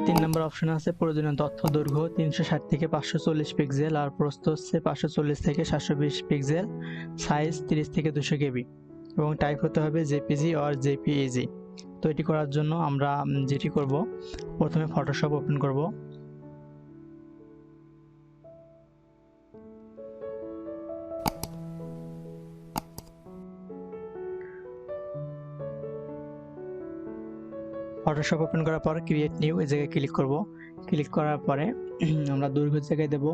3 নম্বর option আছে প্রয়োজনীয় তথ্য দৈর্ঘ্য 360 থেকে 540 পিক্সেল আর প্রস্থ হচ্ছে 540 থেকে 720 পিক্সেল, সাইজ 30 থেকে 200 কেবি এবং টাইপ হতে হবে জেপিজি অর জেপিইজি। তো এটি করার জন্য আমরা যেটি করব, প্রথমে ফটোশপ ওপেন করব। ফটোশপ ওপেন করার পর ক্রিয়েট নিউ এই জায়গায় ক্লিক করব। ক্লিক করার পরে আমরা দৈর্ঘ্যের জায়গায় দেব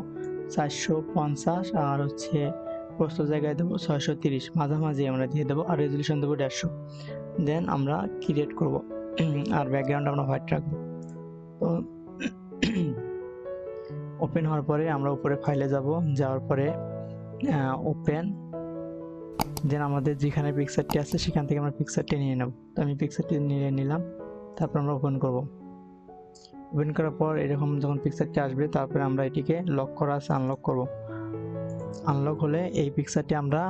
450 আর হচ্ছে প্রস্থ জায়গায় দেব 630, মাঝামাঝি আমরা দিয়ে দেবো আর রেজলিউশন দেবো 150। দেন আমরা ক্রিয়েট করব আর ব্যাকগ্রাউন্ড আমরা হোয়াইট রাখবো। তো ওপেন হওয়ার পরে আমরা উপরে ফাইলে যাব, যাওয়ার পরে ওপেন, দেন আমাদের যেখানে পিকচারটি আছে সেখান থেকে আমরা পিকচারটি নিয়ে নেব। তো আমি পিকচারটি নিয়ে নিলাম, তারপর আমরা ওপেন করব। ওপেন করার পর এরকম যখন পিকচারটি আসবে তারপরে আমরা এটিকে লক করা আছে আনলক করব। আনলক হলে এই পিকচারটি আমরা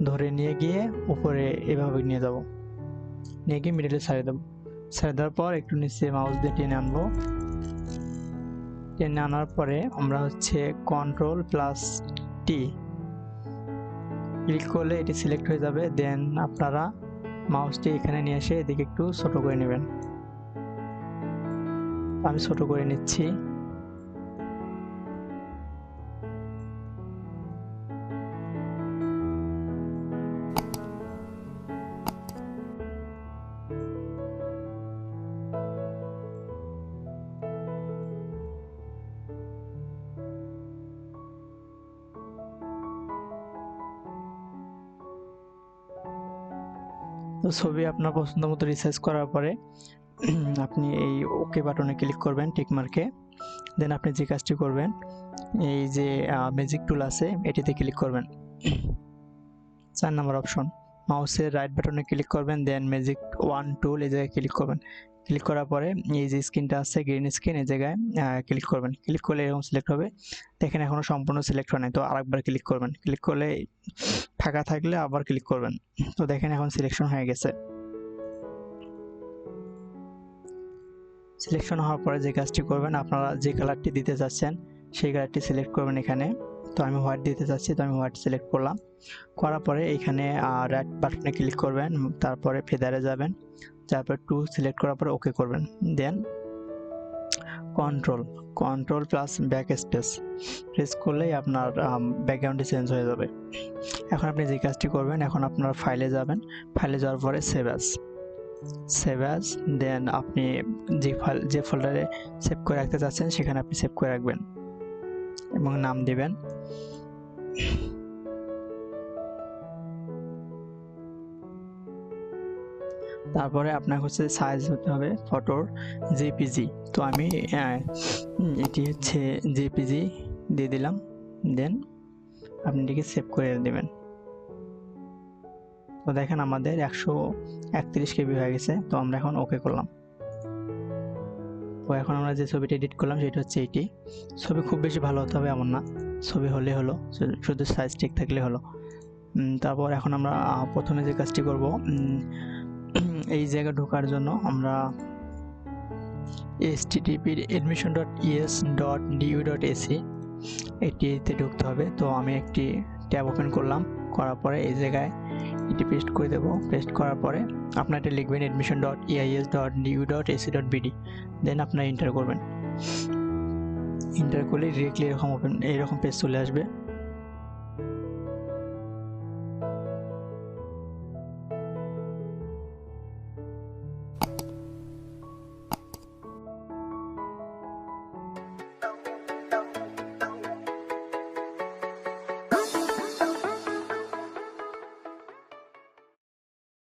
ধরে নিয়ে গিয়ে উপরে এভাবে নিয়ে যাব, নিয়ে গিয়ে মিডলে ছাড়িয়ে দেবো। ছাড়িয়ে দেওয়ার পর একটু নিচে মাউস দিয়ে টেনে আনবো। টেনে আনার পরে আমরা হচ্ছে Ctrl+T ক্লিক করলে এটি সিলেক্ট হয়ে যাবে। দেন আপনারা মাউসটি এখানে নিয়ে এসে এদিকে একটু ছোট করে নেবেন। আমি ছোট করে নিচ্ছি। তো ছবি আপনার পছন্দ মতো রিসাইজ করার পরে আপনি এই ওকে বাটনে ক্লিক করবেন, টিক মার্কে। দেন আপনি যে কাজটি করবেন, এই যে ম্যাজিক টুল আছে এটিতে ক্লিক করবেন। 4 নম্বর অপশন, মাউসের রাইট বাটনে ক্লিক করবেন, দেন ম্যাজিক 1 টুল এই জায়গায় ক্লিক করবেন। ক্লিক করার পরে এই যে স্ক্রিনটা আছে গ্রিন স্ক্রিন এই জায়গায় ক্লিক করবেন। ক্লিক করলে এরকম সিলেক্ট হবে। দেখেন এখনো সম্পূর্ণ সিলেক্ট হয় নাই, তো আরেকবার ক্লিক করবেন। ক্লিক করলে ফাঁকা থাকলে আবার ক্লিক করবেন। তো দেখেন এখন সিলেকশন হয়ে গেছে। সিলেকশন হওয়ার পরে যে কাজটি করবেন, আপনারা যে কালারটি দিতে চাচ্ছেন সেই কালারটি সিলেক্ট করবেন এখানে। তো আমি হোয়াইট দিতে চাচ্ছি, তো আমি হোয়াইট সিলেক্ট করলাম। করার পরে এখানে রাইট বাটনে ক্লিক করবেন, তারপরে ফেদারে যাবেন, তারপর টু সিলেক্ট করার পরে ওকে করবেন। দেন Ctrl+ব্যাক প্রেস করলেই আপনার ব্যাকগ্রাউন্ডটি চেঞ্জ হয়ে যাবে। এখন আপনি যে কাজটি করবেন, এখন আপনার ফাইলে যাবেন, ফাইলে যাওয়ার পরে সেভ অ্যাজ, দেন আপনি যে ফোল্ডারে সেভ করে রাখতে চাচ্ছেন সেখানে আপনি সেভ করে রাখবেন এবং নাম দিবেন। তারপরে আপনার হচ্ছে সাইজ হতে হবে ফটোর জেপিজি। তো আমি এটি হচ্ছে জেপিজি দিয়ে দিলাম। দেন আপনি এটিকে সেভ করে দেবেন। তো দেখেন আমাদের 131 কেবি হয়ে গেছে। তো আমরা এখন ওকে করলাম। তো এখন আমরা যে ছবিটা এডিট করলাম সেটা হচ্ছে এটি। ছবি খুব বেশি ভালো হতে হবে এমন না, ছবি হলে হলো, শুধু সাইজ ঠিক থাকলে হলো। তারপর এখন আমরা প্রথমে যে কাজটি করব, এই জায়গায় ঢোকার জন্য আমরা http://admission.es.du.ac এটিতে ঢুকতে হবে। তো আমি একটি ট্যাব ওপেন করলাম, করার পরে এই জায়গায় এটি পেস্ট করে দেবো। পেস্ট করার পরে আপনার এটা লিখবেন admission.eis.du.ac.bd, দেন আপনার এন্টার করবেন। এন্টার করলে ডিরেক্টলি এরকম পেজ চলে আসবে।